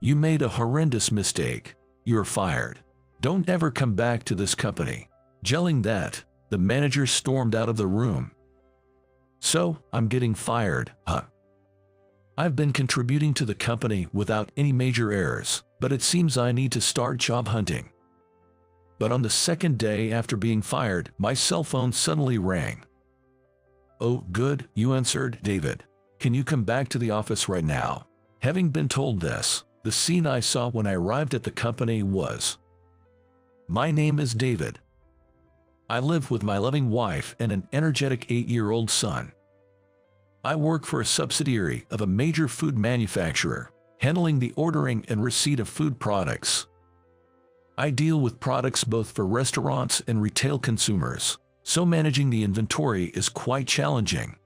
You made a horrendous mistake. You're fired. Don't ever come back to this company." Yelling that, the manager stormed out of the room. "So, I'm getting fired, huh? I've been contributing to the company without any major errors, but it seems I need to start job hunting." But on the second day after being fired, my cell phone suddenly rang. "Oh, good," you answered, "David. Can you come back to the office right now?" Having been told this, the scene I saw when I arrived at the company was: my name is David. I live with my loving wife and an energetic 8-year-old son. I work for a subsidiary of a major food manufacturer, handling the ordering and receipt of food products. I deal with products both for restaurants and retail consumers, so managing the inventory is quite challenging.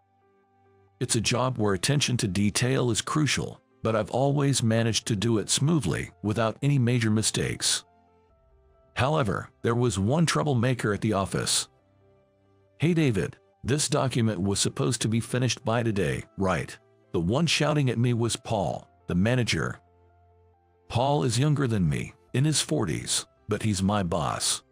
It's a job where attention to detail is crucial, but I've always managed to do it smoothly without any major mistakes. However, there was one troublemaker at the office. "Hey David, this document was supposed to be finished by today, right?" The one shouting at me was Paul, the manager. Paul is younger than me, in his 40s, but he's my boss.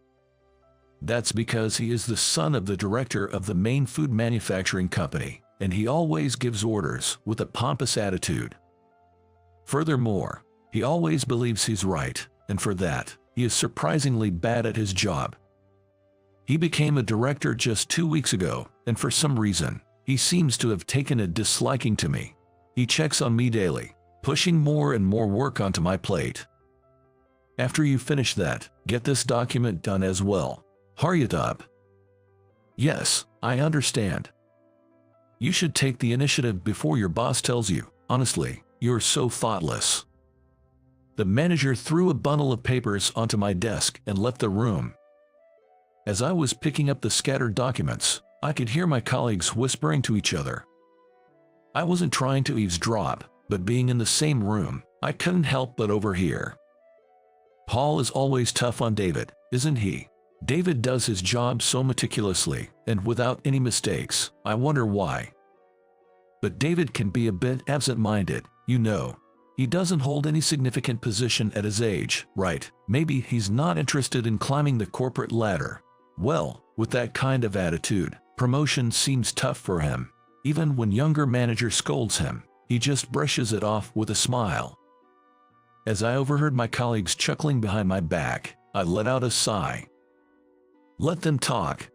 That's because he is the son of the director of the main food manufacturing company, and he always gives orders with a pompous attitude. Furthermore, he always believes he's right, and for that, he is surprisingly bad at his job. He became a director just 2 weeks ago, and for some reason, he seems to have taken a disliking to me. He checks on me daily, pushing more and more work onto my plate. "After you finish that, get this document done as well. Hurry it up." "Yes, I understand." "You should take the initiative before your boss tells you. Honestly, you're so thoughtless." The manager threw a bundle of papers onto my desk and left the room. As I was picking up the scattered documents, I could hear my colleagues whispering to each other. I wasn't trying to eavesdrop, but being in the same room, I couldn't help but overhear. "Paul is always tough on David, isn't he? David does his job so meticulously and without any mistakes. I wonder why. But David can be a bit absent-minded, you know. He doesn't hold any significant position at his age, right? Maybe he's not interested in climbing the corporate ladder. Well, with that kind of attitude, promotion seems tough for him. Even when younger manager scolds him, he just brushes it off with a smile." As I overheard my colleagues chuckling behind my back, I let out a sigh. Let them talk.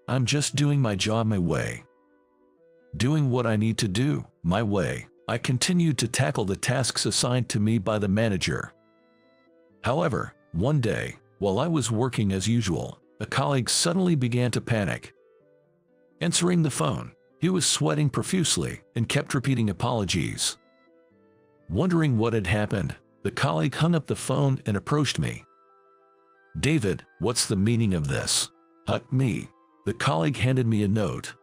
I'm just doing my job my way. Doing what I need to do, my way. I continued to tackle the tasks assigned to me by the manager. However, one day, while I was working as usual, a colleague suddenly began to panic. Answering the phone, he was sweating profusely and kept repeating apologies. Wondering what had happened, the colleague hung up the phone and approached me. "David, what's the meaning of this?" Me. The colleague handed me a note.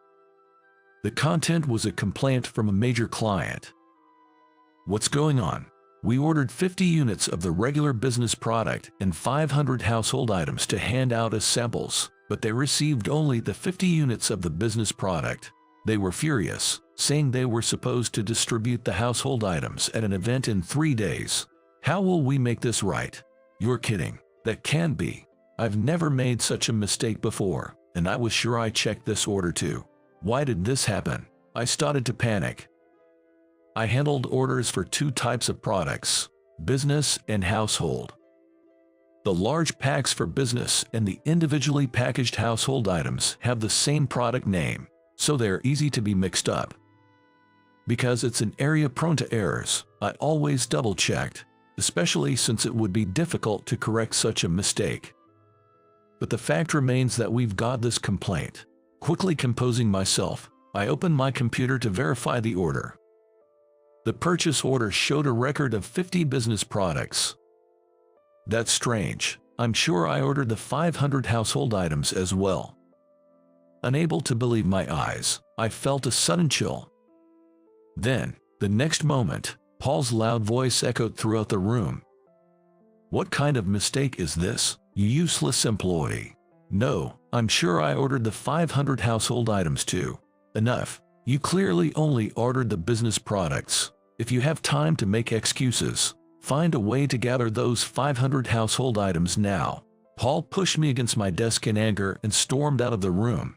The content was a complaint from a major client. "What's going on? We ordered 50 units of the regular business product and 500 household items to hand out as samples, but they received only the 50 units of the business product. They were furious, saying they were supposed to distribute the household items at an event in 3 days. How will we make this right?" "You're kidding. That can't be. I've never made such a mistake before, and I was sure I checked this order too. Why did this happen?" I started to panic. I handled orders for 2 types of products, business and household. The large packs for business and the individually packaged household items have the same product name, so they're easy to be mixed up. Because it's an area prone to errors, I always double-checked, especially since it would be difficult to correct such a mistake. But the fact remains that we've got this complaint. Quickly composing myself, I opened my computer to verify the order. The purchase order showed a record of 50 business products. That's strange. I'm sure I ordered the 500 household items as well. Unable to believe my eyes, I felt a sudden chill. Then, the next moment, Paul's loud voice echoed throughout the room. "What kind of mistake is this, you useless employee? No, I'm sure I ordered the 500 household items too. Enough. You clearly only ordered the business products. If you have time to make excuses, Find a way to gather those 500 household items now. Paul pushed me against my desk in anger and stormed out of the room.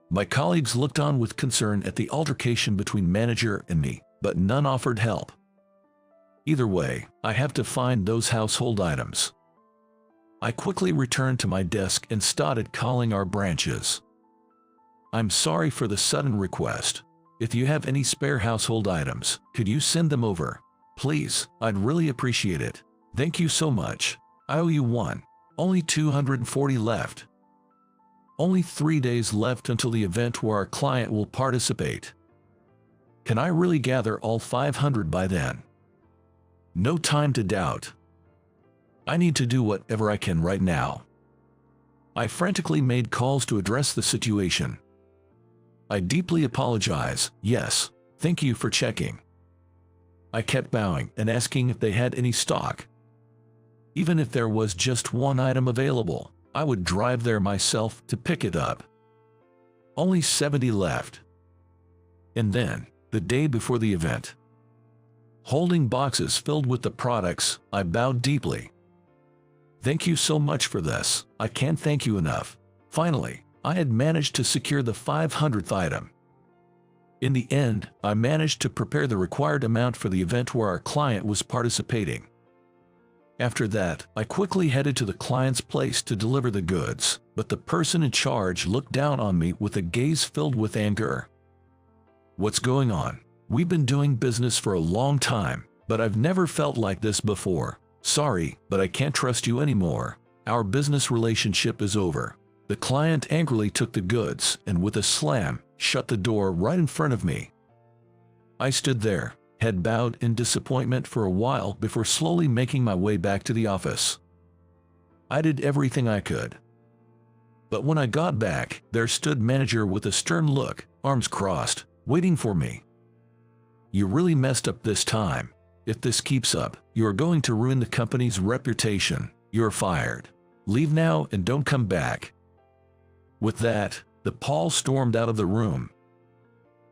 My colleagues looked on with concern at the altercation between manager and me, but none offered help. Either way, I have to find those household items. I quickly returned to my desk and started calling our branches. I'm sorry for the sudden request. If you have any spare household items, could you send them over? Please, I'd really appreciate it. Thank you so much. I owe you one. Only 240 left. Only 3 days left until the event where our client will participate. Can I really gather all 500 by then? No time to doubt. I need to do whatever I can right now. I frantically made calls to address the situation. I deeply apologize. Yes, thank you for checking. I kept bowing and asking if they had any stock. Even if there was just one item available, I would drive there myself to pick it up. Only 70 left. And then, the day before the event, holding boxes filled with the products, I bowed deeply. Thank you so much for this. I can't thank you enough. Finally, I had managed to secure the 500th item. In the end, I managed to prepare the required amount for the event where our client was participating. After that, I quickly headed to the client's place to deliver the goods, but the person in charge looked down on me with a gaze filled with anger. What's going on? We've been doing business for a long time, but I've never felt like this before. Sorry, but I can't trust you anymore. Our business relationship is over. The client angrily took the goods and with a slam, shut the door right in front of me. I stood there, head bowed in disappointment for a while before slowly making my way back to the office. I did everything I could. But when I got back, there stood manager with a stern look, arms crossed, waiting for me. You really messed up this time. If this keeps up, you are going to ruin the company's reputation. You're fired. Leave now and don't come back. With that, the Paul stormed out of the room.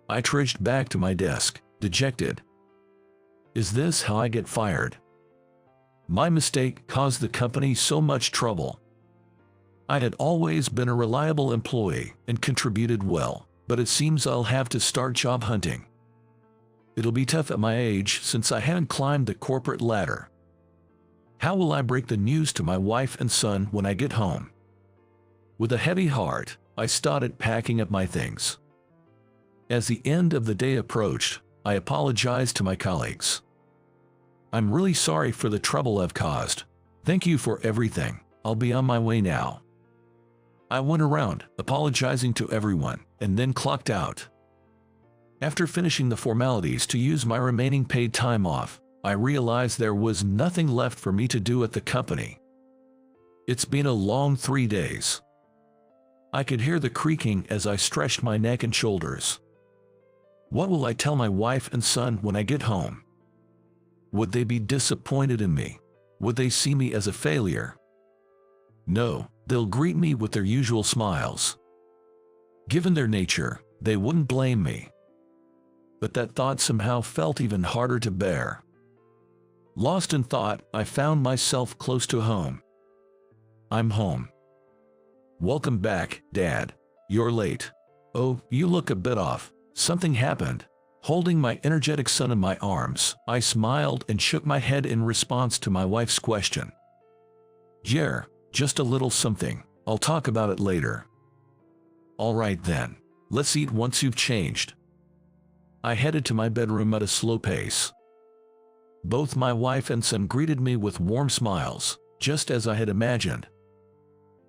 I trudged back to my desk, dejected. Is this how I get fired? My mistake caused the company so much trouble. I had always been a reliable employee and contributed well, but it seems I'll have to start job hunting. It'll be tough at my age since I haven't climbed the corporate ladder. How will I break the news to my wife and son when I get home? With a heavy heart, I started packing up my things. As the end of the day approached, I apologized to my colleagues. I'm really sorry for the trouble I've caused. Thank you for everything. I'll be on my way now. I went around, apologizing to everyone, and then clocked out. After finishing the formalities to use my remaining paid time off, I realized there was nothing left for me to do at the company. It's been a long 3 days. I could hear the creaking as I stretched my neck and shoulders. What will I tell my wife and son when I get home? Would they be disappointed in me? Would they see me as a failure? No, they'll greet me with their usual smiles. Given their nature, they wouldn't blame me. But that thought somehow felt even harder to bear. Lost in thought, I found myself close to home. I'm home. Welcome back, Dad. You're late. Oh, you look a bit off. Something happened. Holding my energetic son in my arms, I smiled and shook my head in response to my wife's question. Yeah, just a little something. I'll talk about it later. All right then. Let's eat once you've changed. I headed to my bedroom at a slow pace. Both my wife and son greeted me with warm smiles, just as I had imagined.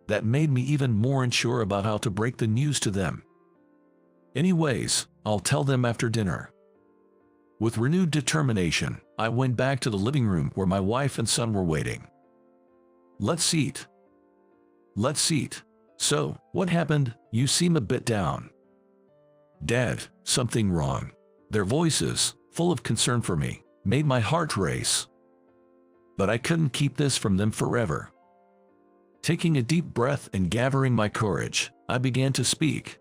That made me even more unsure about how to break the news to them. Anyways, I'll tell them after dinner. With renewed determination, I went back to the living room where my wife and son were waiting. Let's eat. Let's eat. So, what happened? You seem a bit down. Dad, something wrong. Their voices, full of concern for me, made my heart race. But I couldn't keep this from them forever. Taking a deep breath and gathering my courage, I began to speak.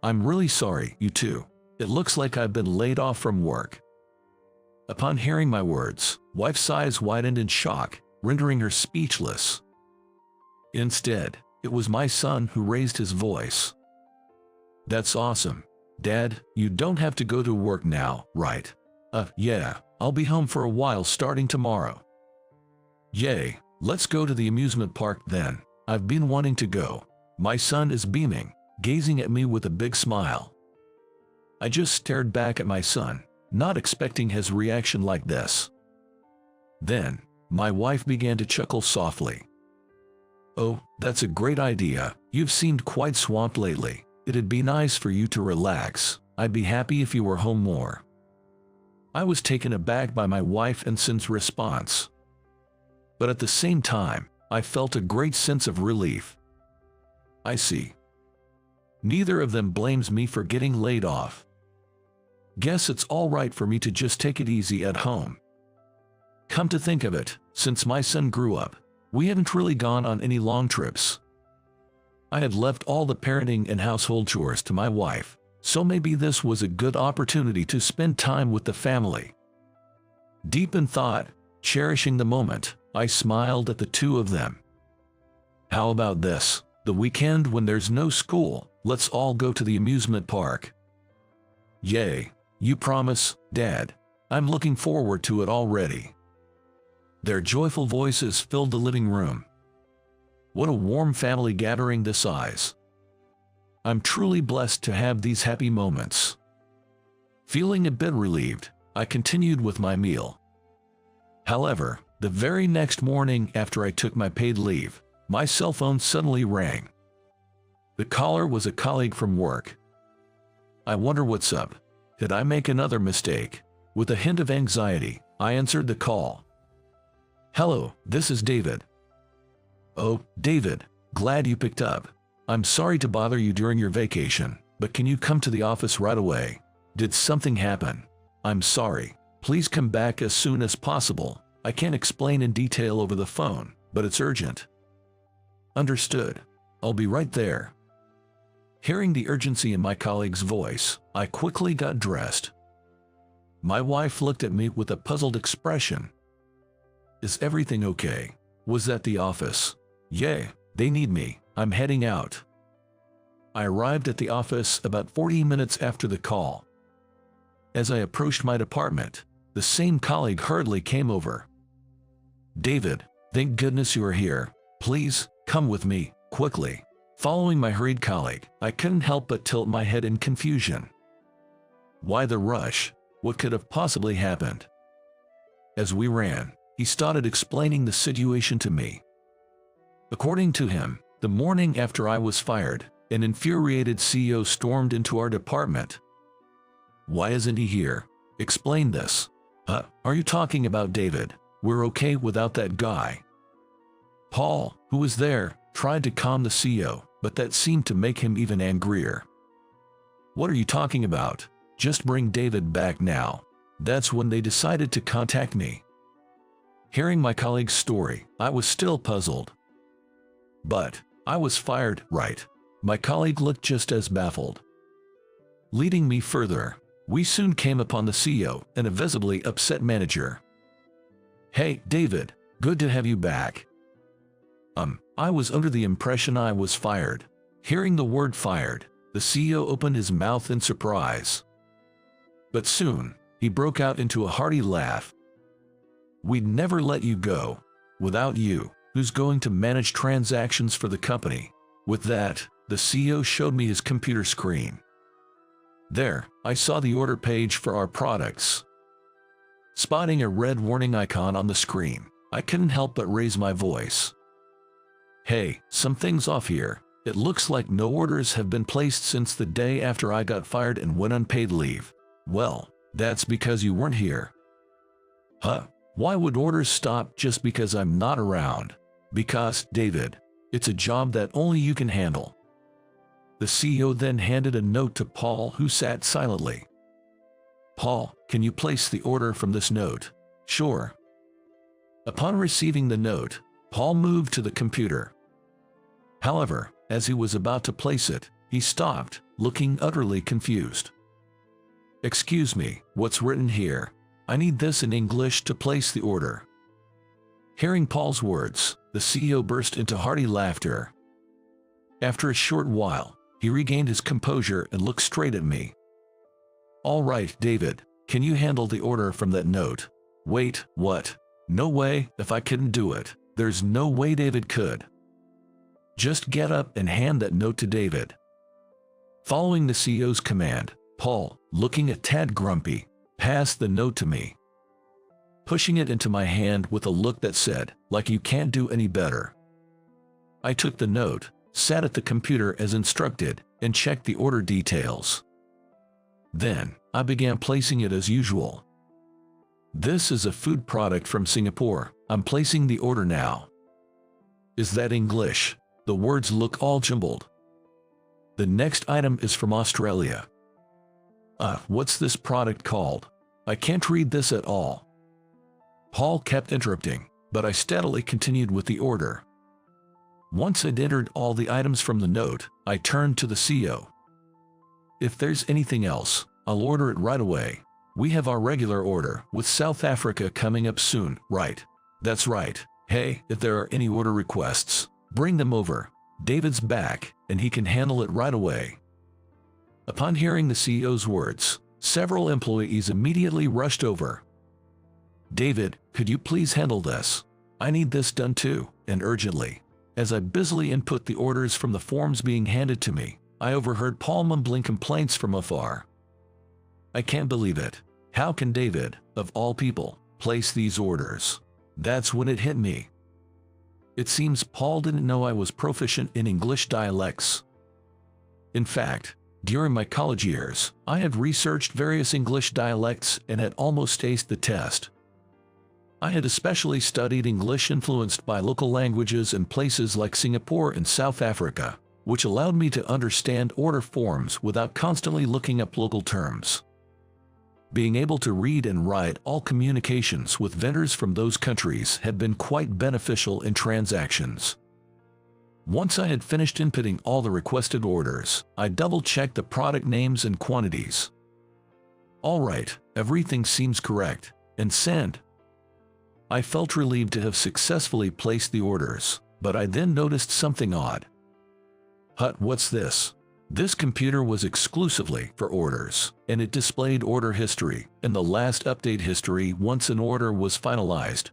I'm really sorry, you two. It looks like I've been laid off from work. Upon hearing my words, wife's eyes widened in shock, rendering her speechless. Instead, it was my son who raised his voice. "That's awesome. Dad, you don't have to go to work now, right?" Yeah, I'll be home for a while starting tomorrow." "Yay, let's go to the amusement park then. I've been wanting to go." My son is beaming, gazing at me with a big smile. I just stared back at my son, not expecting his reaction like this. Then, my wife began to chuckle softly. "Oh, that's a great idea. You've seemed quite swamped lately. It'd be nice for you to relax. I'd be happy if you were home more." I was taken aback by my wife and son's response. But at the same time, I felt a great sense of relief. I see. Neither of them blames me for getting laid off. Guess it's all right for me to just take it easy at home. Come to think of it, since my son grew up, we haven't really gone on any long trips. I had left all the parenting and household chores to my wife, so maybe this was a good opportunity to spend time with the family. Deep in thought, cherishing the moment, I smiled at the two of them. "How about this? The weekend when there's no school, let's all go to the amusement park." "Yay, you promise, Dad? I'm looking forward to it already." Their joyful voices filled the living room. What a warm family gathering this is. I'm truly blessed to have these happy moments. Feeling a bit relieved, I continued with my meal. However, the very next morning after I took my paid leave, my cell phone suddenly rang. The caller was a colleague from work. I wonder what's up. Did I make another mistake? With a hint of anxiety, I answered the call. "Hello, this is David." "Oh, David, glad you picked up. I'm sorry to bother you during your vacation, but can you come to the office right away? Did something happen? I'm sorry. Please come back as soon as possible. I can't explain in detail over the phone, but it's urgent." "Understood. I'll be right there." Hearing the urgency in my colleague's voice, I quickly got dressed. My wife looked at me with a puzzled expression. "Is everything okay? Was that the office?" "Yeah, they need me. I'm heading out." I arrived at the office about 40 minutes after the call. As I approached my department, the same colleague hurriedly came over. "David, thank goodness you are here. Please, come with me, quickly." Following my hurried colleague, I couldn't help but tilt my head in confusion. Why the rush? What could have possibly happened? As we ran, he started explaining the situation to me. According to him, the morning after I was fired, an infuriated CEO stormed into our department. "Why isn't he here? Explain this." Are you talking about David? We're okay without that guy." Paul, who was there, tried to calm the CEO, but that seemed to make him even angrier. "What are you talking about? Just bring David back now." That's when they decided to contact me. Hearing my colleague's story, I was still puzzled. "But I was fired, right?" My colleague looked just as baffled. Leading me further, we soon came upon the CEO and a visibly upset manager. "Hey, David, good to have you back." I was under the impression I was fired." Hearing the word fired, the CEO opened his mouth in surprise. But soon, he broke out into a hearty laugh. "We'd never let you go. Without you, who's going to manage transactions for the company?" With that, the CEO showed me his computer screen. There, I saw the order page for our products. Spotting a red warning icon on the screen, I couldn't help but raise my voice. "Hey, something's off here. It looks like no orders have been placed since the day after I got fired and went on paid leave." "Well, that's because you weren't here." Why would orders stop just because I'm not around?" "Because, David, it's a job that only you can handle." The CEO then handed a note to Paul, who sat silently. "Paul, can you place the order from this note?" "Sure." Upon receiving the note, Paul moved to the computer. However, as he was about to place it, he stopped, looking utterly confused. "Excuse me, what's written here?" I need this in English to place the order." Hearing Paul's words, the CEO burst into hearty laughter. After a short while, he regained his composure and looked straight at me. "All right, David, can you handle the order from that note?" "Wait, what? No way, if I couldn't do it. There's no way David could." "Just get up and hand that note to David." Following the CEO's command, Paul, looking a tad grumpy, passed the note to me, pushing it into my hand with a look that said, "Like you can't do any better." I took the note, sat at the computer as instructed, and checked the order details. Then, I began placing it as usual. "This is a food product from Singapore. I'm placing the order now." "Is that English?" The words look all jumbled. "The next item is from Australia." What's this product called? I can't read this at all." Paul kept interrupting, but I steadily continued with the order. Once I'd entered all the items from the note, I turned to the CEO. "If there's anything else, I'll order it right away. We have our regular order with South Africa coming up soon, right?" "That's right. Hey, if there are any order requests, bring them over. David's back, and he can handle it right away." Upon hearing the CEO's words, several employees immediately rushed over. "David, could you please handle this? I need this done too, and urgently." As I busily input the orders from the forms being handed to me, I overheard Paul mumbling complaints from afar. "I can't believe it. How can David, of all people, place these orders?" That's when it hit me. It seems Paul didn't know I was proficient in English dialects. In fact, during my college years, I had researched various English dialects and had almost aced the test. I had especially studied English influenced by local languages in places like Singapore and South Africa, which allowed me to understand order forms without constantly looking up local terms. Being able to read and write all communications with vendors from those countries had been quite beneficial in transactions. Once I had finished inputting all the requested orders, I double-checked the product names and quantities. "All right, everything seems correct, and send." I felt relieved to have successfully placed the orders, but I then noticed something odd. What's this? This computer was exclusively for orders, and it displayed order history and the last update history once an order was finalized.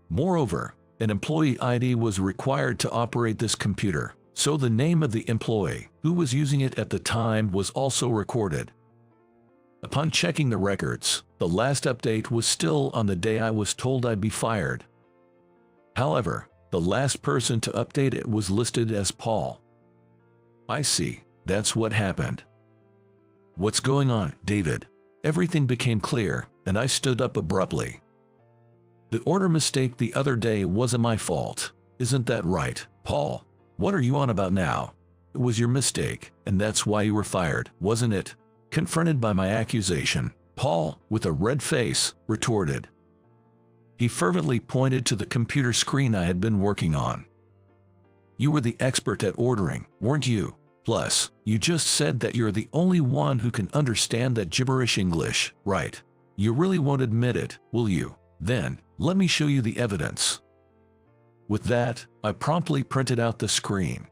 Moreover, an employee ID was required to operate this computer, so the name of the employee who was using it at the time was also recorded. Upon checking the records, the last update was still on the day I was told I'd be fired. However, the last person to update it was listed as Paul. I see, that's what happened. "What's going on, David?" Everything became clear, and I stood up abruptly. "The order mistake the other day wasn't my fault, isn't that right, Paul? What are you on about now? It was your mistake, and that's why you were fired, wasn't it?" Confronted by my accusation, Paul, with a red face, retorted. He fervently pointed to the computer screen I had been working on. "You were the expert at ordering, weren't you? Plus, you just said that you're the only one who can understand that gibberish English, right? You really won't admit it, will you? Then, let me show you the evidence." With that, I promptly printed out the screen.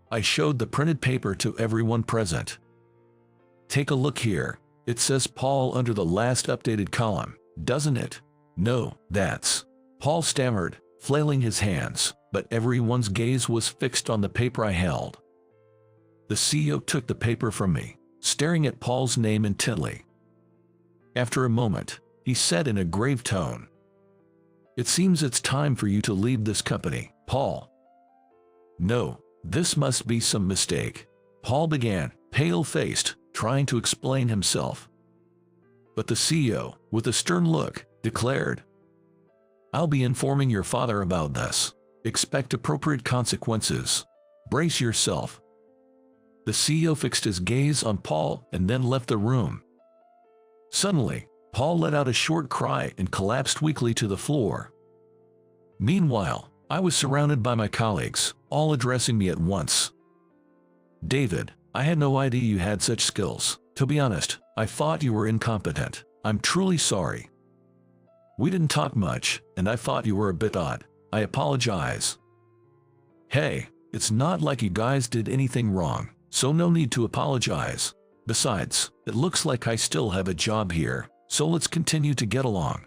I showed the printed paper to everyone present. "Take a look here. It says Paul under the last updated column, doesn't it?" "No, that's..." Paul stammered, flailing his hands, but everyone's gaze was fixed on the paper I held. The CEO took the paper from me, staring at Paul's name intently. After a moment, he said in a grave tone, "It seems it's time for you to leave this company, Paul." "No, this must be some mistake," Paul began, pale-faced, trying to explain himself. But the CEO, with a stern look, declared, "I'll be informing your father about this. Expect appropriate consequences. Brace yourself." The CEO fixed his gaze on Paul and then left the room. Suddenly, Paul let out a short cry and collapsed weakly to the floor. Meanwhile, I was surrounded by my colleagues, all addressing me at once. "David, I had no idea you had such skills. To be honest, I thought you were incompetent. I'm truly sorry. We didn't talk much, and I thought you were a bit odd. I apologize. Hey, it's not like you guys did anything wrong, so no need to apologize. Besides, it looks like I still have a job here, so let's continue to get along,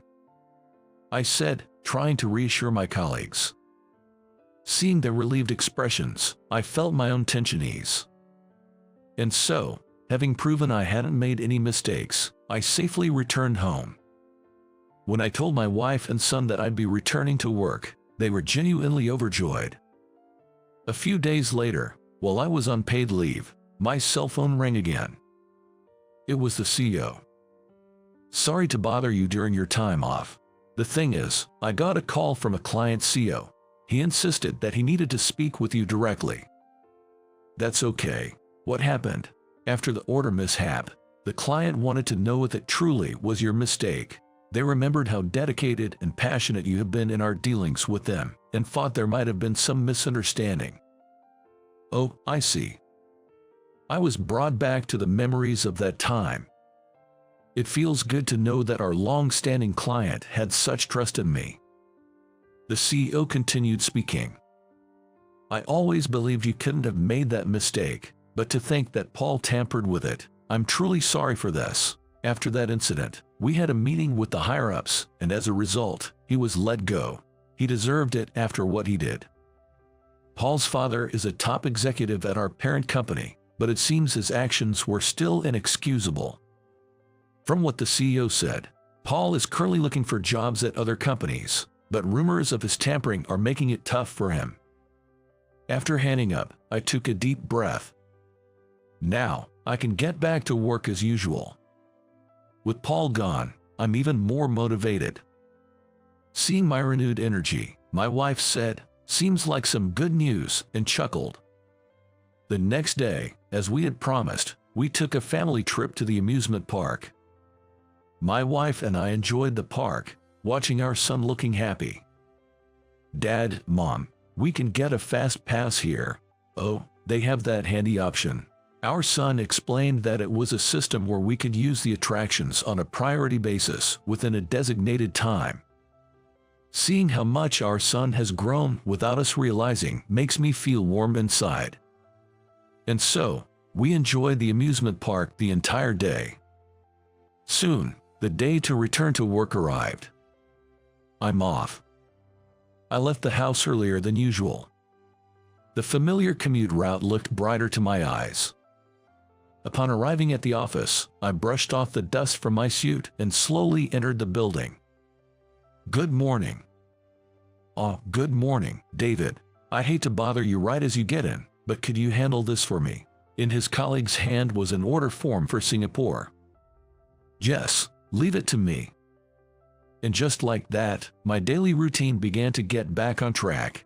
I said, trying to reassure my colleagues. Seeing their relieved expressions, I felt my own tension ease. And so, having proven I hadn't made any mistakes, I safely returned home. When I told my wife and son that I'd be returning to work, they were genuinely overjoyed. A few days later, while I was on paid leave, my cell phone rang again. It was the CEO. Sorry to bother you during your time off. The thing is, I got a call from a client CEO. He insisted that he needed to speak with you directly. That's okay. What happened? After the order mishap, the client wanted to know if it truly was your mistake. They remembered how dedicated and passionate you have been in our dealings with them, and thought there might have been some misunderstanding. Oh, I see. I was brought back to the memories of that time. It feels good to know that our long-standing client had such trust in me. The CEO continued speaking. I always believed you couldn't have made that mistake, but to think that Paul tampered with it, I'm truly sorry for this. After that incident, we had a meeting with the higher-ups, and as a result, he was let go. He deserved it after what he did. Paul's father is a top executive at our parent company, but it seems his actions were still inexcusable. From what the CEO said, Paul is currently looking for jobs at other companies, but rumors of his tampering are making it tough for him. After hanging up, I took a deep breath. Now, I can get back to work as usual. With Paul gone, I'm even more motivated. Seeing my renewed energy, my wife said, "Seems like some good news," and chuckled. The next day, as we had promised, we took a family trip to the amusement park. My wife and I enjoyed the park, watching our son looking happy. "Dad, Mom, we can get a fast pass here." "Oh, they have that handy option." Our son explained that it was a system where we could use the attractions on a priority basis within a designated time. Seeing how much our son has grown without us realizing makes me feel warm inside. And so, we enjoyed the amusement park the entire day. Soon, the day to return to work arrived. I'm off. I left the house earlier than usual. The familiar commute route looked brighter to my eyes. Upon arriving at the office, I brushed off the dust from my suit and slowly entered the building. "Good morning." "Oh, good morning, David. I hate to bother you right as you get in, but could you handle this for me?" In his colleague's hand was an order form for Singapore. "Yes, leave it to me." And just like that, my daily routine began to get back on track.